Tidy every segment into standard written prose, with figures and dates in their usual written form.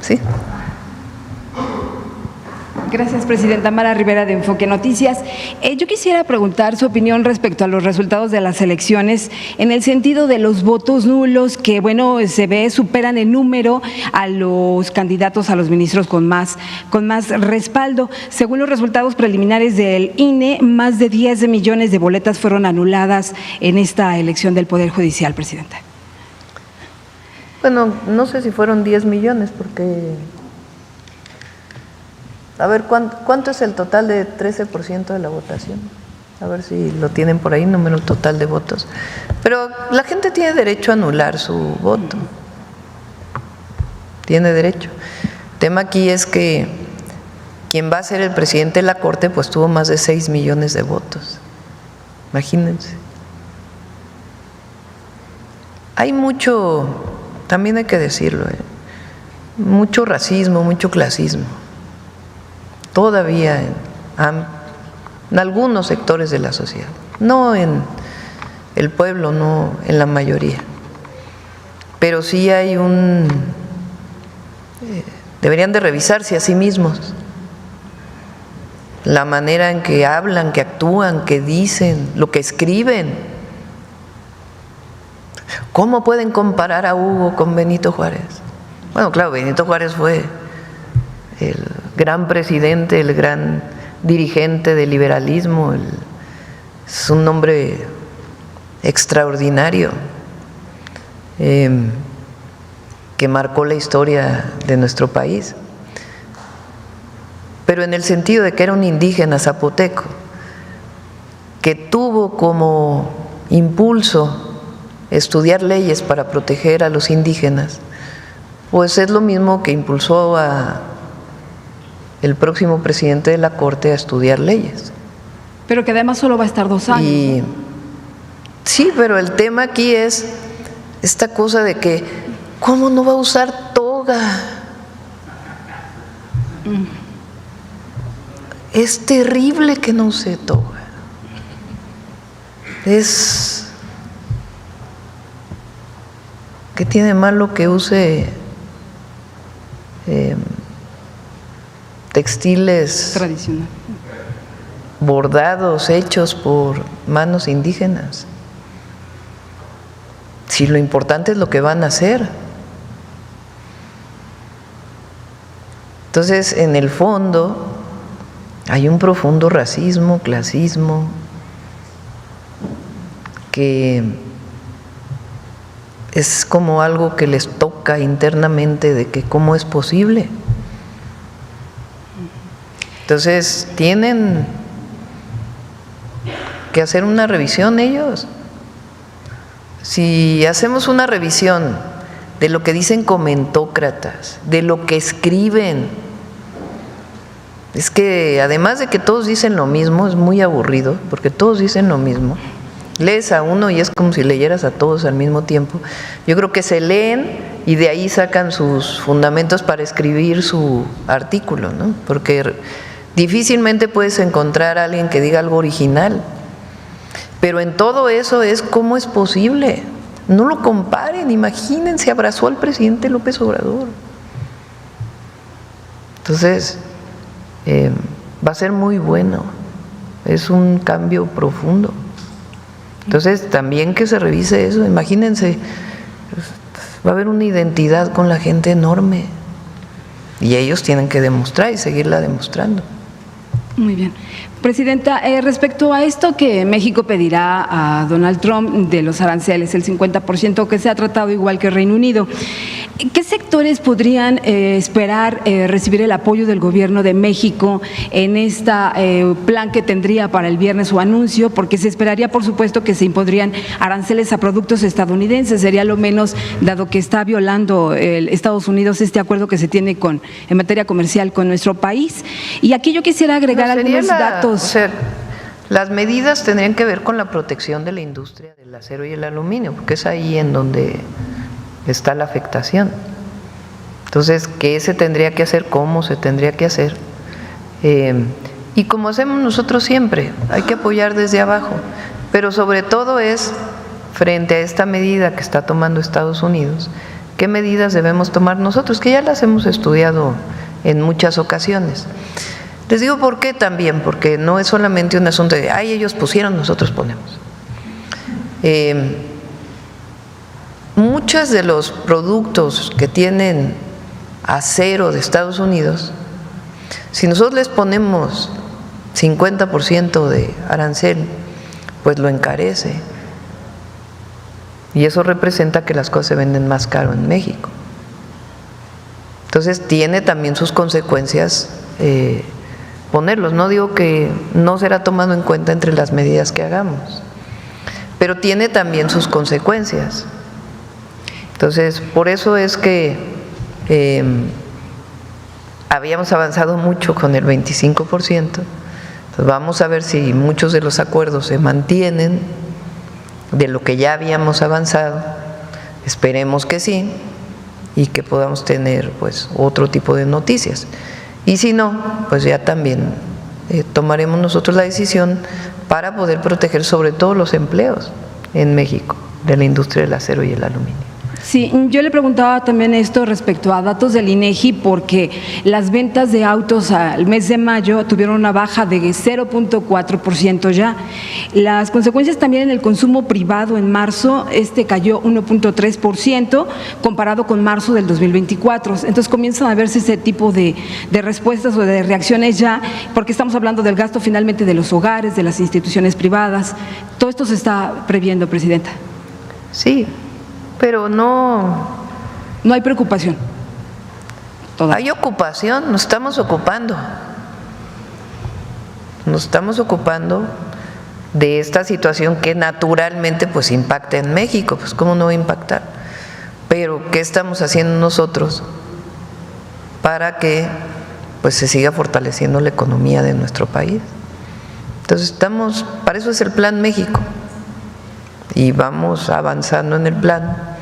¿sí? Gracias, presidenta. Mara Rivera, de Enfoque Noticias. Yo quisiera preguntar su opinión respecto a los resultados de las elecciones en el sentido de los votos nulos que, bueno, se ve superan en número a los candidatos a los ministros con más respaldo. Según los resultados preliminares del INE, más de 10 millones de boletas fueron anuladas en esta elección del Poder Judicial, presidenta. Bueno, no sé si fueron 10 millones porque… A ver, ¿cuánto es el total de 13% de la votación? A ver si lo tienen por ahí, número total de votos. Pero la gente tiene derecho a anular su voto. Tiene derecho. El tema aquí es que quien va a ser el presidente de la Corte pues tuvo más de 6 millones de votos. Imagínense. Hay mucho, también hay que decirlo, mucho racismo, mucho clasismo. Todavía en algunos sectores de la sociedad, no en el pueblo, no en la mayoría, pero sí hay deberían de revisarse a sí mismos, la manera en que hablan, que actúan, que dicen, lo que escriben. ¿Cómo pueden comparar a Hugo con Benito Juárez? Bueno, claro, Benito Juárez fue el gran presidente, el gran dirigente del liberalismo, es un hombre extraordinario que marcó la historia de nuestro país, pero en el sentido de que era un indígena zapoteco que tuvo como impulso estudiar leyes para proteger a los indígenas, pues es lo mismo que impulsó a el próximo presidente de la Corte a estudiar leyes. Pero que además solo va a estar 2 años. Sí, pero el tema aquí es esta cosa de que, ¿cómo no va a usar toga? Es terrible que no use toga. ¿Qué tiene malo que use textiles tradicional, bordados, hechos por manos indígenas? Si lo importante es lo que van a hacer. Entonces, en el fondo, hay un profundo racismo, clasismo, que es como algo que les toca internamente de que cómo es posible. Entonces, tienen que hacer una revisión ellos. Si hacemos una revisión de lo que dicen comentócratas, de lo que escriben, es que además de que todos dicen lo mismo, es muy aburrido, porque todos dicen lo mismo. Lees a uno y es como si leyeras a todos al mismo tiempo. Yo creo que se leen y de ahí sacan sus fundamentos para escribir su artículo, ¿no? Porque difícilmente puedes encontrar a alguien que diga algo original. Pero en todo eso es cómo es posible. No lo comparen, imagínense, abrazó al presidente López Obrador. Entonces, va a ser muy bueno, es un cambio profundo. Entonces, también que se revise eso, imagínense, va a haber una identidad con la gente enorme y ellos tienen que demostrar y seguirla demostrando. Muy bien. Presidenta, respecto a esto que México pedirá a Donald Trump de los aranceles, el 50% que se ha tratado igual que Reino Unido, ¿qué sectores podrían esperar recibir el apoyo del gobierno de México en este plan que tendría para el viernes o anuncio? Porque se esperaría, por supuesto, que se impondrían aranceles a productos estadounidenses, sería lo menos, dado que está violando Estados Unidos este acuerdo que se tiene en materia comercial con nuestro país. Y aquí yo quisiera agregar algunos datos. O sea, las medidas tendrían que ver con la protección de la industria del acero y el aluminio, porque es ahí en donde está la afectación. Entonces, ¿qué se tendría que hacer? ¿Cómo se tendría que hacer? Y como hacemos nosotros siempre, hay que apoyar desde abajo, pero sobre todo es frente a esta medida que está tomando Estados Unidos, qué medidas debemos tomar nosotros, que ya las hemos estudiado en muchas ocasiones. Les digo por qué también, porque no es solamente un asunto de, ay, ellos pusieron, nosotros ponemos. Muchos de los productos que tienen acero de Estados Unidos, si nosotros les ponemos 50% de arancel, pues lo encarece. Y eso representa que las cosas se venden más caro en México. Entonces tiene también sus consecuencias ponerlos. No digo que no será tomado en cuenta entre las medidas que hagamos, pero tiene también sus consecuencias. Entonces, por eso es que habíamos avanzado mucho con el 25%. Entonces, vamos a ver si muchos de los acuerdos se mantienen de lo que ya habíamos avanzado. Esperemos que sí, y que podamos tener pues otro tipo de noticias. Y si no, pues ya también tomaremos nosotros la decisión para poder proteger sobre todo los empleos en México de la industria del acero y el aluminio. Sí, yo le preguntaba también esto respecto a datos del INEGI, porque las ventas de autos al mes de mayo tuvieron una baja de 0.4% ya. Las consecuencias también en el consumo privado en marzo, cayó 1.3% comparado con marzo del 2024. Entonces comienzan a verse ese tipo de respuestas o de reacciones ya, porque estamos hablando del gasto finalmente de los hogares, de las instituciones privadas. Todo esto se está previendo, Presidenta. Sí, pero no hay preocupación. Hay ocupación, nos estamos ocupando de esta situación que naturalmente pues impacta en México, pues cómo no va a impactar, pero ¿qué estamos haciendo nosotros para que pues se siga fortaleciendo la economía de nuestro país? Entonces para eso es el Plan México, y vamos avanzando en el plan.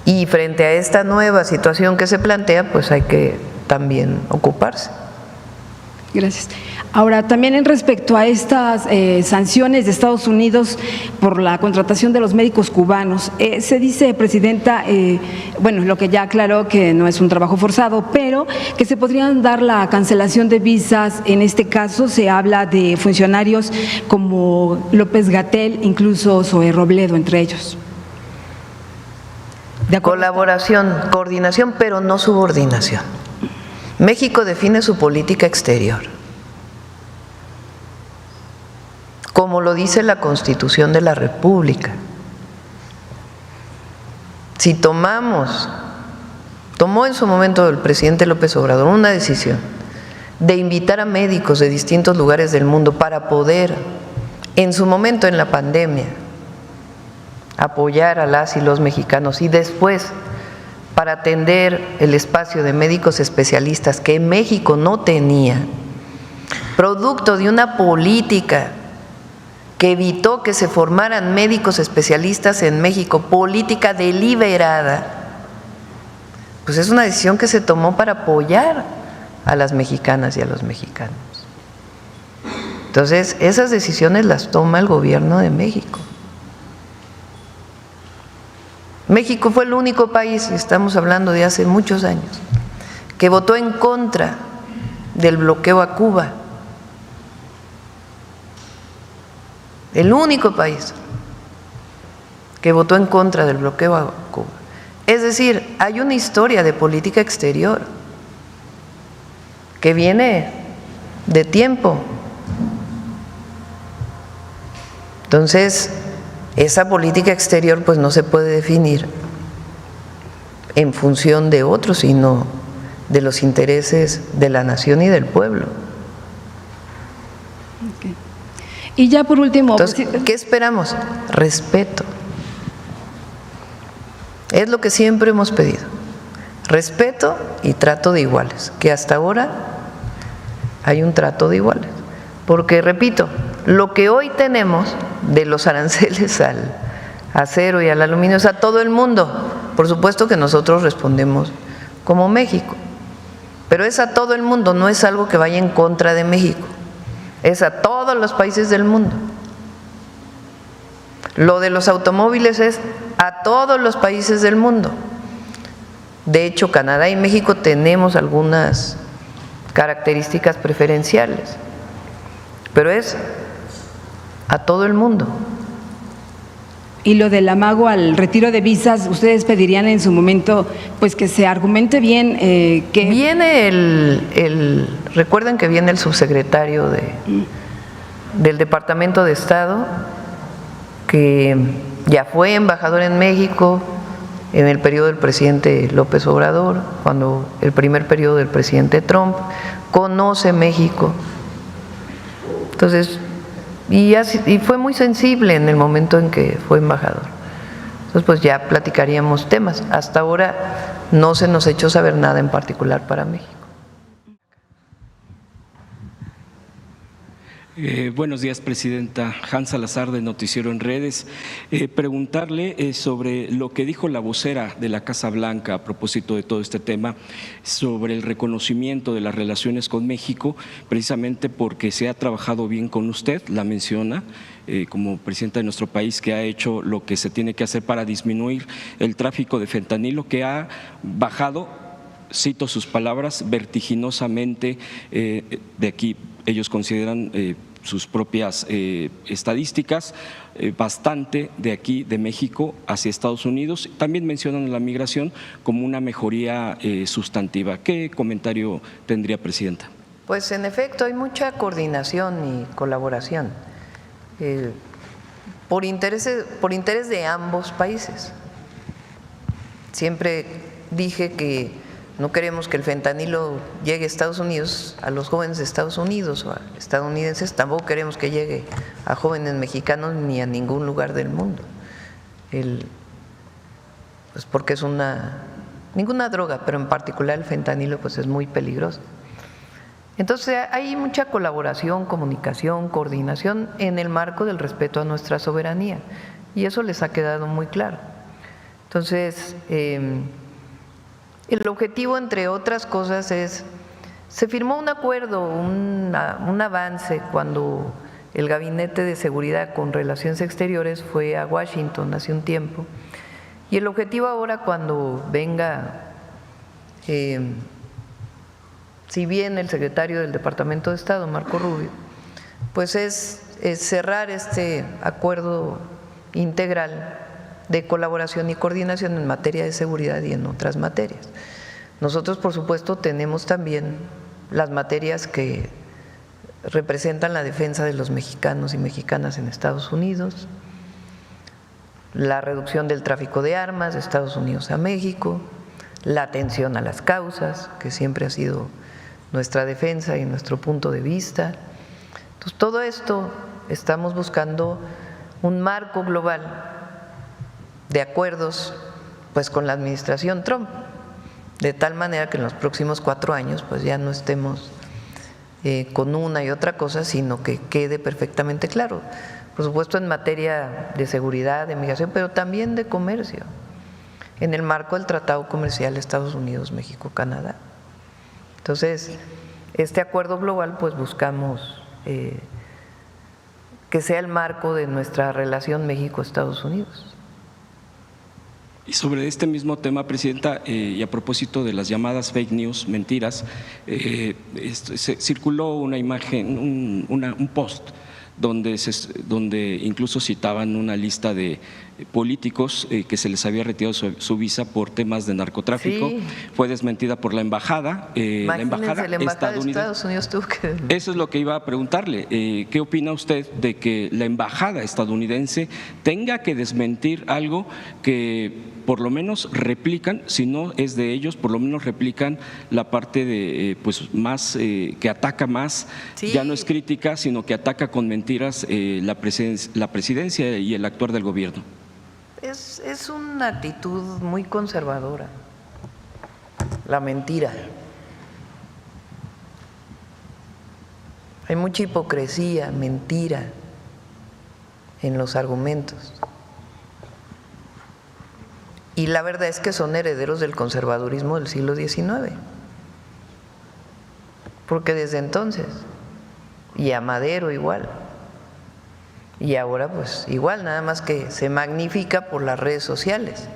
Y frente a esta nueva situación que se plantea, pues hay que también ocuparse. Gracias. Ahora, también en respecto a estas sanciones de Estados Unidos por la contratación de los médicos cubanos, se dice, Presidenta, bueno, lo que ya aclaró que no es un trabajo forzado, pero que se podrían dar la cancelación de visas. En este caso se habla de funcionarios como López-Gatell, incluso Zoé Robledo, entre ellos. De colaboración, coordinación, pero no subordinación. México define su política exterior, como lo dice la Constitución de la República. Si tomó en su momento el presidente López Obrador una decisión de invitar a médicos de distintos lugares del mundo para poder, en su momento en la pandemia, apoyar a las y los mexicanos, y después para atender el espacio de médicos especialistas que México no tenía, producto de una política que evitó que se formaran médicos especialistas en México, política deliberada, pues es una decisión que se tomó para apoyar a las mexicanas y a los mexicanos. Entonces, esas decisiones las toma el gobierno de México. México fue el único país, estamos hablando de hace muchos años, que votó en contra del bloqueo a Cuba. El único país que votó en contra del bloqueo a Cuba. Es decir, hay una historia de política exterior que viene de tiempo. Entonces, esa política exterior pues no se puede definir en función de otros, sino de los intereses de la nación y del pueblo. Okay. Y ya por último… Entonces, ¿qué esperamos? Respeto. Es lo que siempre hemos pedido. Respeto y trato de iguales, que hasta ahora hay un trato de iguales. Porque, repito, lo que hoy tenemos de los aranceles al acero y al aluminio es a todo el mundo. Por supuesto que nosotros respondemos como México, pero es a todo el mundo, no es algo que vaya en contra de México, es a todos los países del mundo. Lo de los automóviles es a todos los países del mundo. De hecho, Canadá y México tenemos algunas características preferenciales, pero es a todo el mundo. Y lo del amago al retiro de visas, ustedes pedirían en su momento pues que se argumente bien que… Viene recuerden que viene el subsecretario del Departamento de Estado, que ya fue embajador en México en el periodo del presidente López Obrador, cuando el primer periodo del presidente Trump, conoce México. Entonces, y fue muy sensible en el momento en que fue embajador. Entonces, pues ya platicaríamos temas. Hasta ahora no se nos echó saber nada en particular para México. Buenos días, Presidenta. Hans Salazar, de Noticiero en Redes. Preguntarle sobre lo que dijo la vocera de la Casa Blanca a propósito de todo este tema, sobre el reconocimiento de las relaciones con México, precisamente porque se ha trabajado bien con usted, la menciona, como presidenta de nuestro país, que ha hecho lo que se tiene que hacer para disminuir el tráfico de fentanilo, que ha bajado, cito sus palabras, vertiginosamente. De aquí ellos consideran sus propias estadísticas, bastante de aquí, de México, hacia Estados Unidos. También mencionan la migración como una mejoría sustantiva. ¿Qué comentario tendría, Presidenta? Pues en efecto hay mucha coordinación y colaboración por interés de ambos países. Siempre dije que no queremos que el fentanilo llegue a Estados Unidos, a los jóvenes de Estados Unidos o a estadounidenses, tampoco queremos que llegue a jóvenes mexicanos ni a ningún lugar del mundo. Pues porque es ninguna droga, pero en particular el fentanilo pues es muy peligroso. Entonces hay mucha colaboración, comunicación, coordinación en el marco del respeto a nuestra soberanía, y eso les ha quedado muy claro. Entonces, el objetivo, entre otras cosas, se firmó un acuerdo, un avance cuando el Gabinete de Seguridad con Relaciones Exteriores fue a Washington hace un tiempo, y el objetivo ahora, cuando venga, si bien el secretario del Departamento de Estado, Marco Rubio, pues es cerrar este acuerdo integral de colaboración y coordinación en materia de seguridad y en otras materias. Nosotros, por supuesto, tenemos también las materias que representan la defensa de los mexicanos y mexicanas en Estados Unidos, la reducción del tráfico de armas de Estados Unidos a México, la atención a las causas, que siempre ha sido nuestra defensa y nuestro punto de vista. Entonces, todo esto estamos buscando un marco global de acuerdos pues con la administración Trump, de tal manera que en los próximos 4 años pues ya no estemos con una y otra cosa, sino que quede perfectamente claro, por supuesto en materia de seguridad, de migración, pero también de comercio, en el marco del Tratado Comercial Estados Unidos, México, Canadá. Entonces, este acuerdo global pues buscamos que sea el marco de nuestra relación México-Estados Unidos. Y sobre este mismo tema, Presidenta, y a propósito de las llamadas fake news, mentiras, circuló una imagen, un post donde incluso citaban una lista de políticos que se les había retirado su visa por temas de narcotráfico. Sí. Fue desmentida por la embajada. La embajada de Estados Unidos tuvo que… Eso es lo que iba a preguntarle. ¿Qué opina usted de que la embajada estadounidense tenga que desmentir algo que por lo menos replican, si no es de ellos, por lo menos replican la parte de pues más que ataca más, sí, ya no es crítica, sino que ataca con mentiras la presidencia y el actuar del gobierno? Es una actitud muy conservadora, la mentira. Hay mucha hipocresía, mentira en los argumentos. Y la verdad es que son herederos del conservadurismo del siglo XIX, porque desde entonces, y a Madero igual, Y ahora pues igual, nada más que se magnifica por las redes sociales,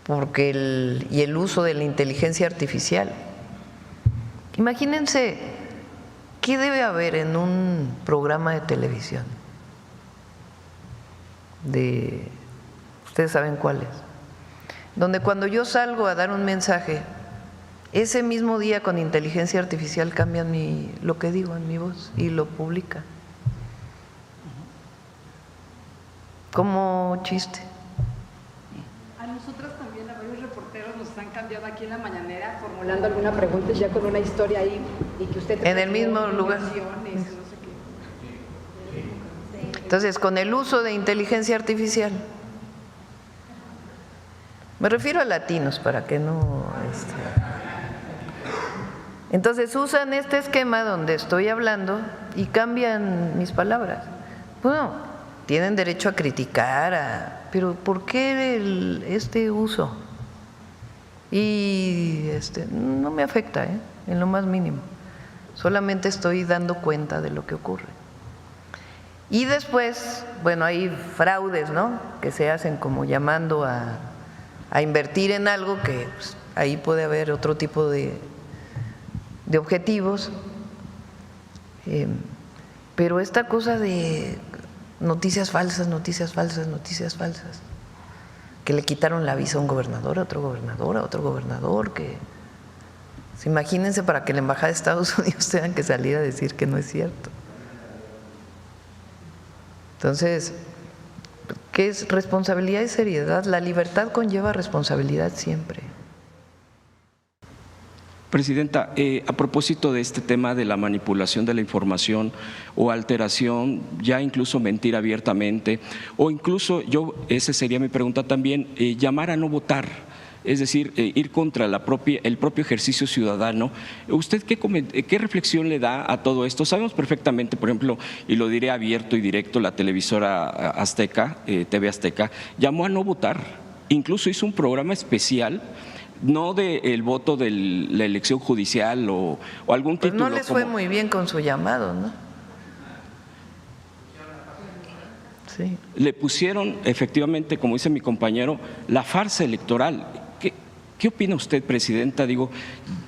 porque el uso de la inteligencia artificial. Imagínense qué debe haber en un programa de televisión, ustedes saben cuál es, donde cuando yo salgo a dar un mensaje, ese mismo día con inteligencia artificial cambian lo que digo en mi voz y lo publica. Como chiste. A nosotros también, a varios reporteros nos han cambiado aquí en la mañanera formulando alguna pregunta ya con una historia ahí y que usted... En el mismo lugar. Entonces, con el uso de inteligencia artificial, me refiero a latinos para que no... Entonces usan este esquema donde estoy hablando y cambian mis palabras. Bueno, tienen derecho a criticar, pero ¿por qué este uso? Y no me afecta, en lo más mínimo. Solamente estoy dando cuenta de lo que ocurre. Y después, bueno, hay fraudes, ¿no?, que se hacen como llamando a invertir en algo que pues, ahí puede haber otro tipo de objetivos. Pero esta cosa de noticias falsas, noticias falsas, noticias falsas, que le quitaron la visa a un gobernador, a otro gobernador, a otro gobernador, que imagínense para que la embajada de Estados Unidos tenga que salir a decir que no es cierto. Entonces, ¿qué es responsabilidad y seriedad? La libertad conlleva responsabilidad siempre. Presidenta, a propósito de este tema de la manipulación de la información o alteración, ya incluso mentir abiertamente, o incluso esa sería mi pregunta también, llamar a no votar, es decir, ir contra el propio ejercicio ciudadano. ¿Usted qué reflexión le da a todo esto? Sabemos perfectamente, por ejemplo, y lo diré abierto y directo, la televisora Azteca, TV Azteca, llamó a no votar, incluso hizo un programa especial, no del voto de la elección judicial o algún título. Pues no les fue muy bien con su llamado, ¿no? Sí. Le pusieron efectivamente, como dice mi compañero, la farsa electoral. ¿Qué opina usted, Presidenta? Digo,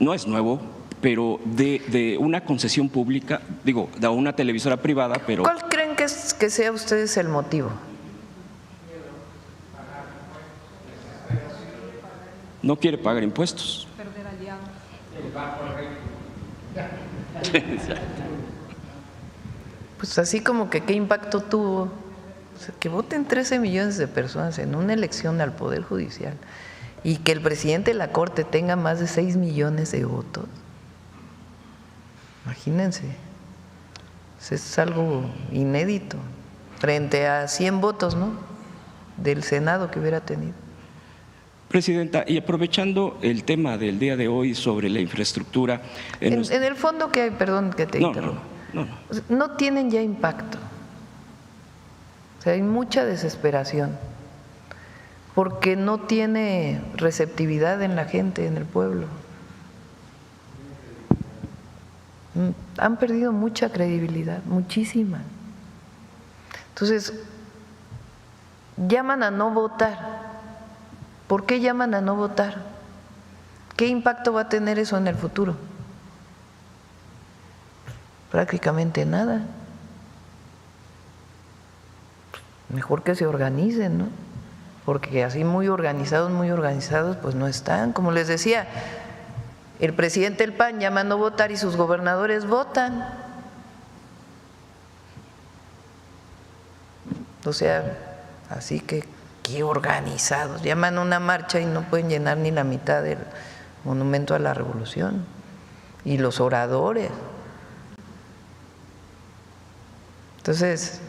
no es nuevo, pero de una concesión pública, digo, de una televisora privada, pero… ¿Cuál creen que sea ustedes el motivo? No quiere pagar impuestos. Perder aliados. Pues así como que qué impacto tuvo. O sea, que voten 13 millones de personas en una elección al Poder Judicial y que el presidente de la Corte tenga más de 6 millones de votos. Imagínense. Es algo inédito frente a 100 votos, ¿no?, del Senado que hubiera tenido. Presidenta, y aprovechando el tema del día de hoy sobre la infraestructura… En el fondo que hay, perdón que te interrumpa, no tienen ya impacto. O sea, hay mucha desesperación porque no tiene receptividad en la gente, en el pueblo. Han perdido mucha credibilidad, muchísima. Entonces, llaman a no votar. ¿Por qué llaman a no votar? ¿Qué impacto va a tener eso en el futuro? Prácticamente nada. Mejor que se organicen, ¿no? Porque así muy organizados, pues no están. Como les decía, el presidente del PAN llama a no votar y sus gobernadores votan. O sea, así que qué organizados. Llaman a una marcha y no pueden llenar ni la mitad del Monumento a la Revolución. Y los oradores. Entonces,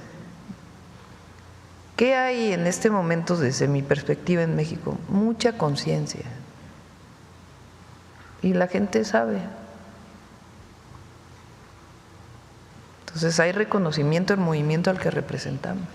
¿qué hay en este momento desde mi perspectiva en México? Mucha conciencia. Y la gente sabe. Entonces hay reconocimiento del movimiento al que representamos.